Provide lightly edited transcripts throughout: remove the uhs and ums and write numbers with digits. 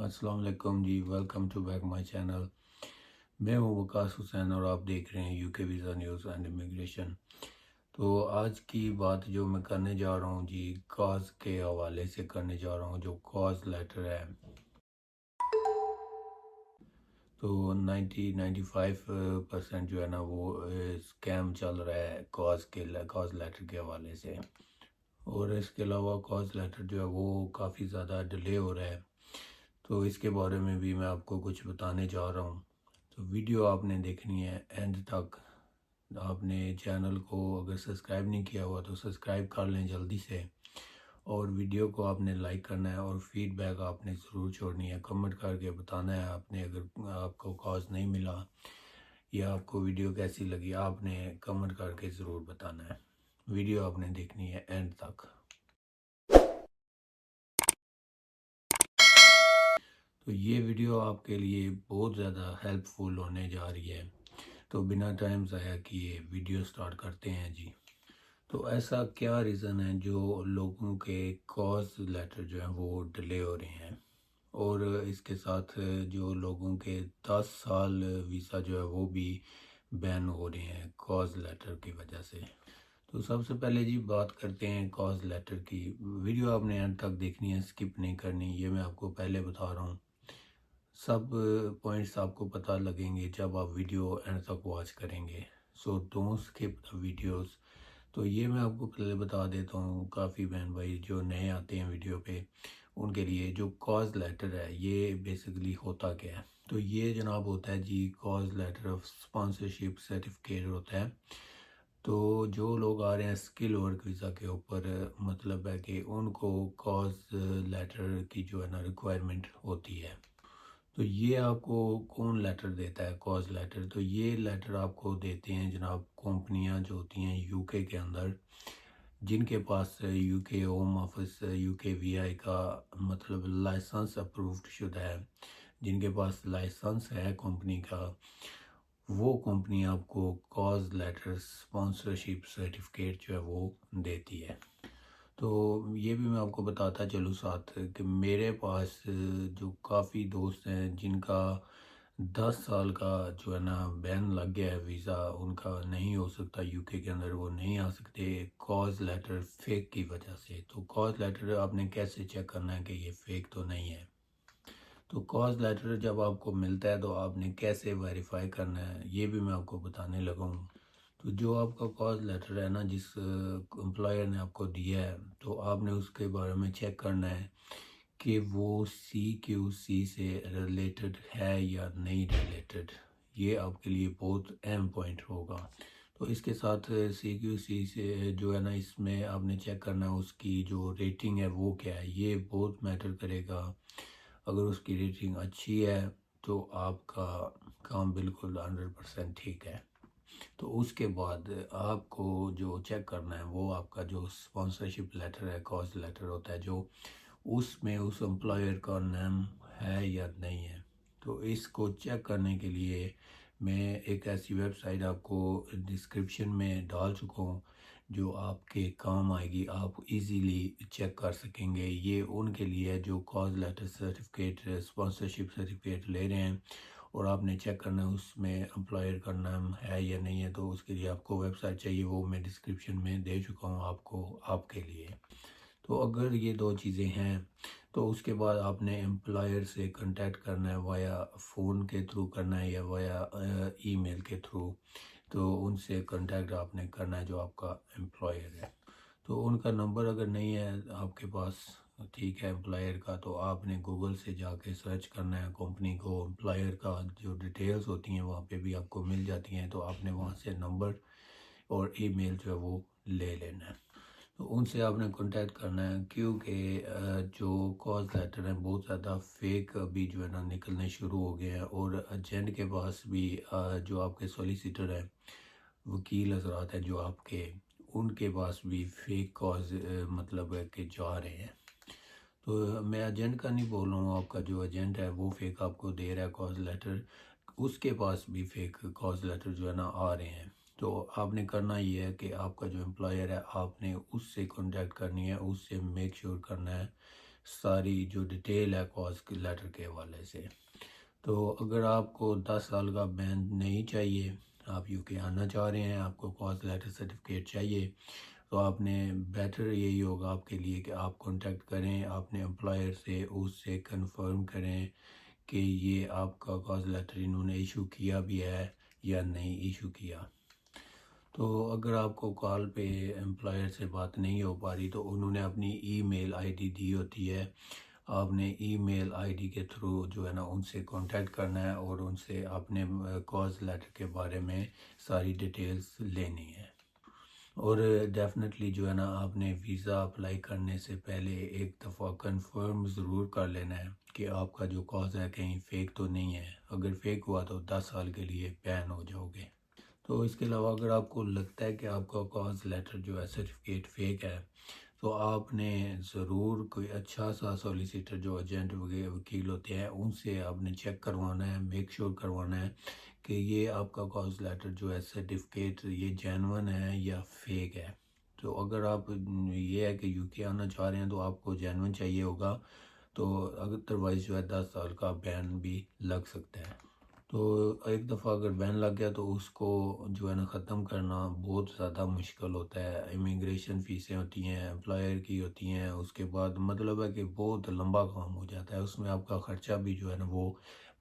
السلام علیکم جی، welcome to back my channel. میں ہوں وقاص حسین اور آپ دیکھ رہے ہیں UK visa news and immigration. تو آج کی بات جو میں کرنے جا رہا ہوں جی، کاز کے حوالے سے کرنے جا رہا ہوں۔ جو کاز لیٹر ہے تو 95% جو ہے نا وہ اسکیم چل رہا ہے کاز لیٹر کے حوالے سے، اور اس کے علاوہ کاز لیٹر جو ہے وہ کافی زیادہ ڈیلے ہو رہا ہے، تو اس کے بارے میں بھی میں آپ کو کچھ بتانے جا رہا ہوں۔ تو ویڈیو آپ نے دیکھنی ہے اینڈ تک۔ آپ نے چینل کو اگر سبسکرائب نہیں کیا ہوا تو سبسکرائب کر لیں جلدی سے، اور ویڈیو کو آپ نے لائک کرنا ہے، اور فیڈ بیک آپ نے ضرور چھوڑنی ہے، کمنٹ کر کے بتانا ہے آپ نے اگر آپ کو کاز نہیں ملا یا آپ کو ویڈیو کیسی لگی، آپ نے کمنٹ کر کے ضرور بتانا ہے۔ ویڈیو آپ نے دیکھنی ہے اینڈ تک۔ تو یہ ویڈیو آپ کے لیے بہت زیادہ ہیلپ فل ہونے جا رہی ہے، تو بنا ٹائم ضائع کیے ویڈیو سٹارٹ کرتے ہیں جی۔ تو ایسا کیا ریزن ہے جو لوگوں کے کاز لیٹر جو ہیں وہ ڈیلے ہو رہے ہیں، اور اس کے ساتھ جو لوگوں کے 10 سال ویزا جو ہے وہ بھی بین ہو رہے ہیں کاز لیٹر کی وجہ سے۔ تو سب سے پہلے جی بات کرتے ہیں کاز لیٹر کی۔ ویڈیو آپ نے اینڈ تک دیکھنی ہے، سکپ نہیں کرنی، یہ میں آپ کو پہلے بتا رہا ہوں۔ سب پوائنٹس آپ کو پتہ لگیں گے جب آپ ویڈیو اینڈ تک واچ کریں گے، so don't skip the videos. تو یہ میں آپ کو پہلے بتا دیتا ہوں، کافی بہن بھائی جو نئے آتے ہیں ویڈیو پہ ان کے لیے جو کاز لیٹر ہے یہ بیسیکلی ہوتا کیا ہے۔ تو یہ جناب ہوتا ہے جی کاز لیٹر آف اسپانسرشپ سرٹیفکیٹ ہوتا ہے۔ تو جو لوگ آ رہے ہیں اسکل ورک ویزا کے اوپر، مطلب ہے کہ ان کو کاز لیٹر کی جو ہے نا ریکوائرمنٹ ہوتی ہے۔ تو یہ آپ کو کون لیٹر دیتا ہے کاز لیٹر؟ تو یہ لیٹر آپ کو دیتے ہیں جناب کمپنیاں جو ہوتی ہیں UK کے اندر، جن کے پاس UK home office UK VI کا مطلب لائسنس اپروفڈ شدہ ہے، جن کے پاس لائسنس ہے کمپنی کا، وہ کمپنی آپ کو کاز لیٹر اسپانسرشپ سرٹیفکیٹ جو ہے وہ دیتی ہے۔ تو یہ بھی میں آپ کو بتاتا چلوں ساتھ کہ میرے پاس جو کافی دوست ہیں جن کا 10 سال کا جو ہے نا بین لگ گیا ہے، ویزا ان کا نہیں ہو سکتا UK کے اندر، وہ نہیں آ سکتے کاز لیٹر فیک کی وجہ سے۔ تو کاز لیٹر آپ نے کیسے چیک کرنا ہے کہ یہ فیک تو نہیں ہے؟ تو کاز لیٹر جب آپ کو ملتا ہے تو آپ نے کیسے ویریفائی کرنا ہے یہ بھی میں آپ کو بتانے لگا ہوں۔ تو جو آپ کا کاز لیٹر ہے نا جس امپلائر نے آپ کو دیا ہے، تو آپ نے اس کے بارے میں چیک کرنا ہے کہ وہ CQC سے ریلیٹڈ ہے یا نہیں ریلیٹڈ۔ یہ آپ کے لیے بہت اہم پوائنٹ ہوگا۔ تو اس کے ساتھ CQC سے جو ہے نا اس میں آپ نے چیک کرنا ہے اس کی جو ریٹنگ ہے وہ کیا ہے، یہ بہت میٹر کرے گا۔ اگر اس کی ریٹنگ اچھی ہے تو آپ کا کام بالکل 100% ٹھیک ہے۔ تو اس کے بعد آپ کو جو چیک کرنا ہے وہ آپ کا جو اسپانسرشپ لیٹر ہے، کاز لیٹر ہوتا ہے، جو اس میں اس امپلائر کا نام ہے یا نہیں ہے۔ تو اس کو چیک کرنے کے لیے میں ایک ایسی ویب سائٹ آپ کو ڈسکرپشن میں ڈال چکا ہوں جو آپ کے کام آئے گی، آپ ایزیلی چیک کر سکیں گے۔ یہ ان کے لیے جو cause letter certificate sponsorship certificate لے رہے ہیں، اور آپ نے چیک کرنا ہے اس میں امپلائر کا نام ہے یا نہیں ہے۔ تو اس کے لیے آپ کو ویب سائٹ چاہیے، وہ میں ڈسکرپشن میں دے چکا ہوں آپ کو، آپ کے لیے۔ تو اگر یہ دو چیزیں ہیں تو اس کے بعد آپ نے امپلائر سے کنٹیکٹ کرنا ہے، وایا فون کے تھرو کرنا ہے یا وایا ای میل کے تھرو۔ تو ان سے کنٹیکٹ آپ نے کرنا ہے جو آپ کا امپلائر ہے۔ تو ان کا نمبر اگر نہیں ہے آپ کے پاس، ٹھیک ہے، امپلائر کا، تو آپ نے گوگل سے جا کے سرچ کرنا ہے کمپنی کو، امپلائر کا جو ڈیٹیلز ہوتی ہیں وہاں پہ بھی آپ کو مل جاتی ہیں، تو آپ نے وہاں سے نمبر اور ای میل جو ہے وہ لے لینا ہے۔ تو ان سے آپ نے کنٹیکٹ کرنا ہے، کیونکہ جو کاز لیٹر ہیں بہت زیادہ فیک ابھی جو ہے نا نکلنے شروع ہو گئے ہیں، اور ایجنٹ کے پاس بھی جو آپ کے سولیسیٹر ہیں، وکیل حضرات ہیں جو آپ کے، ان کے پاس بھی فیک کاز مطلب ہے کہ جا رہے ہیں۔ تو میں ایجنٹ کا نہیں بول رہا ہوں، آپ کا جو ایجنٹ ہے وہ فیک آپ کو دے رہا ہے کاز لیٹر، اس کے پاس بھی فیک کاز لیٹر جو ہے نا آ رہے ہیں۔ تو آپ نے کرنا یہ ہے کہ آپ کا جو امپلائر ہے آپ نے اس سے کانٹیکٹ کرنی ہے، اس سے میک شور کرنا ہے ساری جو ڈیٹیل ہے کاز لیٹر کے حوالے سے. تو اگر آپ کو 10 سال کا بین نہیں چاہیے، آپ یو کے آنا چاہ رہے ہیں، آپ کو کاز لیٹر سرٹیفکیٹ چاہیے، تو آپ نے بیٹر یہی ہوگا آپ کے لیے کہ آپ کانٹیکٹ کریں اپنے امپلائر سے، اس سے کنفرم کریں کہ یہ آپ کا کاز لیٹر انہوں نے ایشو کیا بھی ہے یا نہیں ایشو کیا. تو اگر آپ کو کال پہ امپلائر سے بات نہیں ہو پا رہی تو انہوں نے اپنی ای میل آئی ڈی دی ہوتی ہے، آپ نے ای میل آئی ڈی کے تھرو جو ہے نا ان سے کانٹیکٹ کرنا ہے اور ان سے اپنے کاز لیٹر کے بارے میں ساری ڈیٹیلز لینی ہے. اور ڈیفینیٹلی جو ہے نا آپ نے ویزا اپلائی کرنے سے پہلے ایک دفعہ کنفرم ضرور کر لینا ہے کہ آپ کا جو کاز ہے کہیں فیک تو نہیں ہے. اگر فیک ہوا تو 10 سال کے لیے بین ہو جاؤ گے. تو اس کے علاوہ اگر آپ کو لگتا ہے کہ آپ کا کاز لیٹر جو ہے سرٹیفکیٹ فیک ہے تو آپ نے ضرور کوئی اچھا سا سولیسیٹر جو ایجنٹ وکیل ہوتے ہیں ان سے آپ نے چیک کروانا ہے، میک شور کروانا ہے کہ یہ آپ کا کاز لیٹر جو ہے سرٹیفکیٹ یہ جینون ہے یا فیک ہے. تو اگر آپ یہ ہے کہ یو کے آنا چاہ رہے ہیں تو آپ کو جینون چاہیے ہوگا، تو ادروائز جو ہے 10 سال کا بین بھی لگ سکتا ہے. تو ایک دفعہ اگر بین لگ گیا تو اس کو جو ہے نا ختم کرنا بہت زیادہ مشکل ہوتا ہے. امیگریشن فیسیں ہوتی ہیں، امپلائر کی ہوتی ہیں، اس کے بعد مطلب ہے کہ بہت لمبا کام ہو جاتا ہے، اس میں آپ کا خرچہ بھی جو ہے نا وہ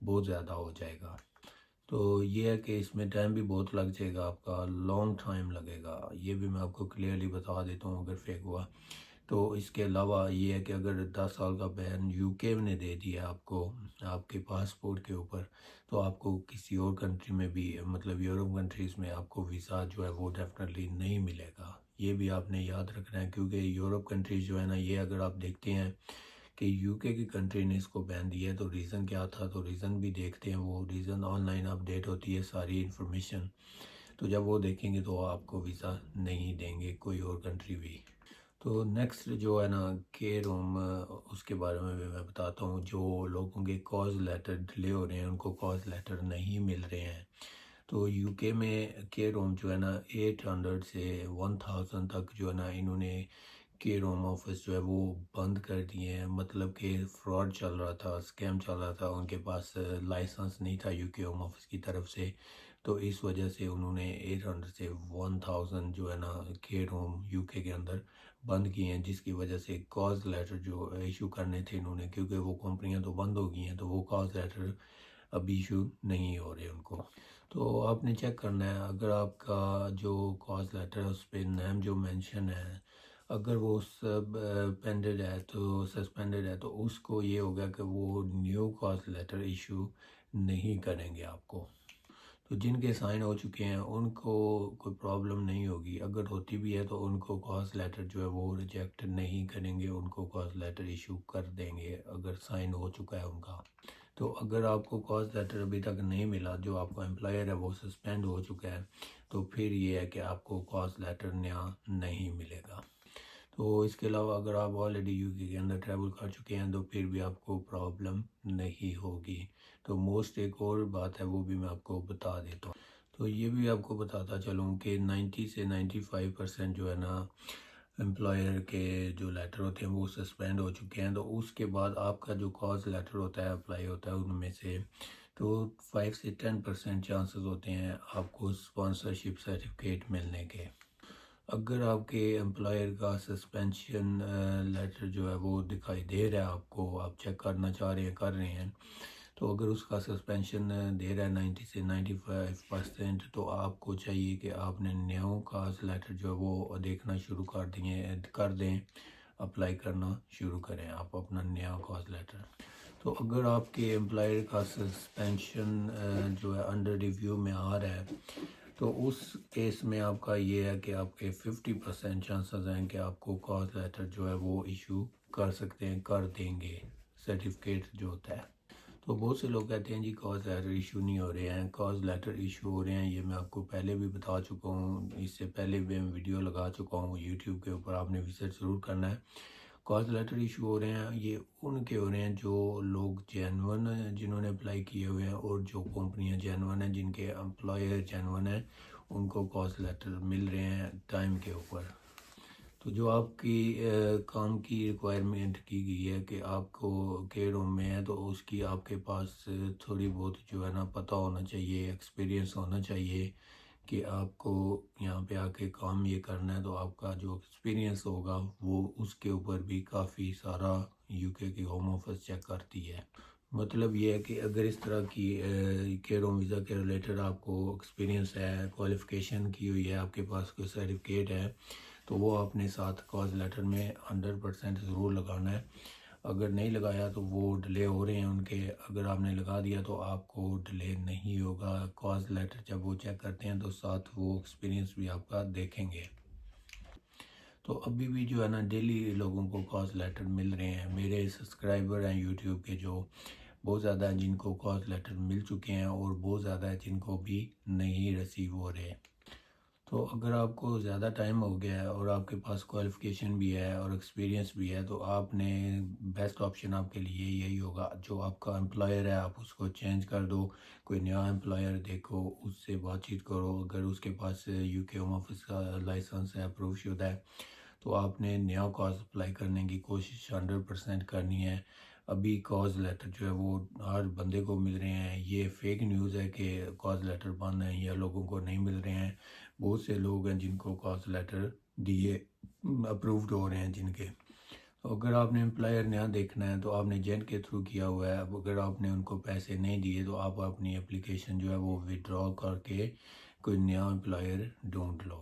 بہت زیادہ ہو جائے گا. تو یہ ہے کہ اس میں ٹائم بھی بہت لگ جائے گا، آپ کا لانگ ٹائم لگے گا. یہ بھی میں آپ کو کلیئرلی بتا دیتا ہوں اگر فیک ہوا تو. اس کے علاوہ یہ ہے کہ اگر 10 سال کا بین یو کے نے دے دیا آپ کو آپ کے پاسپورٹ کے اوپر تو آپ کو کسی اور کنٹری میں بھی مطلب یورپ کنٹریز میں آپ کو ویزا جو ہے وہ ڈیفینیٹلی نہیں ملے گا. یہ بھی آپ نے یاد رکھنا ہے کیونکہ یورپ کنٹریز جو ہے نا یہ اگر آپ دیکھتے ہیں کہ یو کے کی کنٹری نے اس کو بین دیا ہے تو ریزن کیا تھا، تو ریزن بھی دیکھتے ہیں. وہ ریزن آن لائن اپڈیٹ ہوتی ہے ساری انفارمیشن، تو جب وہ دیکھیں گے تو آپ کو ویزا نہیں دیں گے کوئی اور کنٹری بھی. تو نیکسٹ جو ہے نا کیئر ہوم، اس کے بارے میں بھی میں بتاتا ہوں. جو لوگوں کے کاز لیٹر ڈیلے ہو رہے ہیں، ان کو کاز لیٹر نہیں مل رہے ہیں، تو یو کے میں کیئر ہوم جو ہے نا 800 سے 1000 تک جو ہے نا انہوں نے کیئر ہوم آفس جو ہے وہ بند کر دیے ہیں. مطلب کہ فراڈ چل رہا تھا، اسکیم چل رہا تھا، ان کے پاس لائسنس نہیں تھا یو کے ہوم آفس کی طرف سے، تو اس وجہ سے انہوں نے 800 سے 1000 جو ہے نا کیئر ہوم یو کے اندر بند کیے ہیں، جس کی وجہ سے کاز لیٹر جو ایشو کرنے تھے انہوں نے، کیونکہ وہ کمپنیاں تو بند ہو گئی ہیں تو وہ کاز لیٹر اب ایشو نہیں ہو رہے ان کو. تو آپ نے چیک کرنا ہے اگر آپ کا جو کاز لیٹر ہے اس پہ نیم جو مینشن ہے اگر وہ سب پینڈڈ ہے تو سسپینڈڈ ہے تو اس کو یہ ہوگا کہ وہ نیو کاز لیٹر ایشو نہیں کریں گے آپ کو. تو جن کے سائن ہو چکے ہیں ان کو کوئی پرابلم نہیں ہوگی، اگر ہوتی بھی ہے تو ان کو کاز لیٹر جو ہے وہ ریجیکٹ نہیں کریں گے، ان کو کاز لیٹر ایشو کر دیں گے اگر سائن ہو چکا ہے ان کا. تو اگر آپ کو کاز لیٹر ابھی تک نہیں ملا، جو آپ کا امپلائر ہے وہ سسپینڈ ہو چکا ہے، تو پھر یہ ہے کہ آپ کو کاز لیٹر نیا نہیں ملے گا. تو اس کے علاوہ اگر آپ آلریڈی یو کے اندر ٹریول کر چکے ہیں تو پھر بھی آپ کو پرابلم نہیں ہوگی. تو موسٹ ایک اور بات ہے وہ بھی میں آپ کو بتا دیتا ہوں. تو یہ بھی آپ کو بتاتا چلوں کہ 90 سے 95% جو ہے نا امپلائر کے جو لیٹر ہوتے ہیں وہ سسپینڈ ہو چکے ہیں. تو اس کے بعد آپ کا جو کاز لیٹر ہوتا ہے اپلائی ہوتا ہے ان میں سے تو 5 سے 10% چانسز ہوتے ہیں آپ کو اسپانسرشپ سرٹیفکیٹ ملنے کے. اگر آپ کے امپلائر کا سسپینشن لیٹر جو ہے وہ دکھائی دے رہا ہے آپ کو، آپ چیک کرنا چاہ رہے ہیں کر رہے ہیں، تو اگر اس کا سسپینشن دے رہا ہے 90 سے 95%، تو آپ کو چاہیے کہ آپ نے نیو کاز لیٹر جو ہے وہ دیکھنا شروع کر دیں، اپلائی کرنا شروع کریں آپ اپنا نیا کاز لیٹر. تو اگر آپ کے امپلائر کا سسپینشن جو ہے انڈر ریویو میں آ رہا ہے تو اس کیس میں آپ کا یہ ہے کہ آپ کے 50% چانسز ہیں کہ آپ کو کاز لیٹر جو ہے وہ ایشو کر سکتے ہیں، کر دیں گے سرٹیفکیٹ جو ہوتا ہے. تو بہت سے لوگ کہتے ہیں جی کاز لیٹر ایشو نہیں ہو رہے ہیں، کاز لیٹر ایشو ہو رہے ہیں. یہ میں آپ کو پہلے بھی بتا چکا ہوں، اس سے پہلے بھی میں ویڈیو لگا چکا ہوں یوٹیوب کے اوپر، آپ نے وزٹ ضرور کرنا ہے. کاز لیٹر ایشو ہو رہے ہیں یہ ان کے ہو رہے ہیں جو لوگ جینون جنہوں نے اپلائی کیے ہوئے ہیں اور جو کمپنیاں جینون ہیں جن کے امپلائر جینون ہیں ان کو کاز لیٹر مل رہے ہیں ٹائم کے اوپر. تو جو آپ کی کام کی ریکوائرمنٹ کی گئی ہے کہ آپ کو کے روم میں ہے، تو اس کی آپ کے پاس تھوڑی بہت جو ہے نا پتہ ہونا چاہیے، ایکسپیرینس ہونا چاہیے کہ آپ کو یہاں پہ آ کے کام یہ کرنا ہے۔ تو آپ کا جو ایکسپیرینس ہوگا وہ اس کے اوپر بھی کافی سارا UK کی ہوم آفس چیک کرتی ہے۔ مطلب یہ ہے کہ اگر اس طرح کی کیروم ویزا کے ریلیٹڈ آپ کو ایکسپیرینس ہے، کوالیفیکیشن کی ہوئی ہے، آپ کے پاس کوئی سرٹیفکیٹ ہے، تو وہ اپنے ساتھ کاز لیٹر میں 100% ضرور لگانا ہے۔ اگر نہیں لگایا تو وہ ڈیلے ہو رہے ہیں ان کے، اگر آپ نے لگا دیا تو آپ کو ڈیلے نہیں ہوگا۔ کاز لیٹر جب وہ چیک کرتے ہیں تو ساتھ وہ ایکسپیرینس بھی آپ کا دیکھیں گے۔ تو ابھی بھی جو ہے نا ڈیلی لوگوں کو کاز لیٹر مل رہے ہیں، میرے سبسکرائبر ہیں یوٹیوب کے جو بہت زیادہ ہیں جن کو کاز لیٹر مل چکے ہیں، اور بہت زیادہ ہے جن کو بھی نہیں ریسیو ہو رہے۔ تو اگر آپ کو زیادہ ٹائم ہو گیا ہے اور آپ کے پاس کوالیفیکیشن بھی ہے اور ایکسپیرینس بھی ہے، تو آپ نے بیسٹ آپشن آپ کے لیے یہی ہوگا، جو آپ کا امپلائر ہے آپ اس کو چینج کر دو، کوئی نیا امپلائر دیکھو، اس سے بات چیت کرو۔ اگر اس کے پاس UK ہوم آفس کا لائسنس ہے، اپروو شدہ ہے، تو آپ نے نیا کاز اپلائی کرنے کی کوشش 100% کرنی ہے۔ ابھی کاز لیٹر جو ہے وہ ہر بندے کو مل رہے ہیں، یہ فیک نیوز ہے کہ کاز لیٹر بند ہیں یا لوگوں کو نہیں مل رہے ہیں۔ بہت سے لوگ ہیں جن کو کاز لیٹر دیے اپرووڈ ہو رہے ہیں جن کے۔ تو اگر آپ نے امپلائر نیا دیکھنا ہے تو آپ نے جینٹ کے تھرو کیا ہوا ہے، اب اگر آپ نے ان کو پیسے نہیں دیے تو آپ اپنی اپلیکیشن جو ہے وہ وڈرا کر کے کوئی نیا امپلائر ڈھونڈ لو۔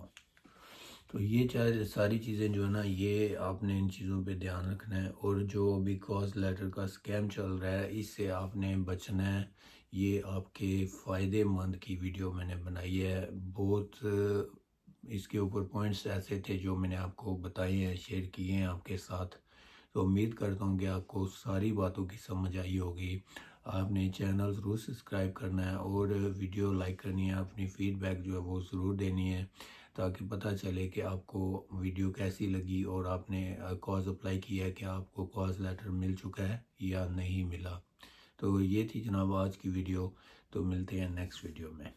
تو یہ ساری چیزیں جو ہے نا، یہ آپ نے ان چیزوں پہ دھیان رکھنا ہے، اور جو بھی کاز لیٹر کا اسکیم چل رہا ہے اس سے آپ نے بچنا ہے۔ یہ آپ کے فائدے مند کی ویڈیو میں نے بنائی ہے، بہت اس کے اوپر پوائنٹس ایسے تھے جو میں نے آپ کو بتائے ہیں، شیئر کیے ہیں آپ کے ساتھ۔ تو امید کرتا ہوں کہ آپ کو ساری باتوں کی سمجھ آئی ہوگی۔ آپ نے چینل ضرور سبسکرائب کرنا ہے اور ویڈیو لائک کرنی ہے، اپنی فیڈ بیک جو ہے وہ ضرور دینی ہے، تاکہ پتہ چلے کہ آپ کو ویڈیو کیسی لگی اور آپ نے کاز اپلائی کیا ہے کہ آپ کو کاز لیٹر مل چکا ہے یا نہیں ملا۔ تو یہ تھی جناب آج کی ویڈیو، تو ملتے ہیں نیکسٹ ویڈیو میں۔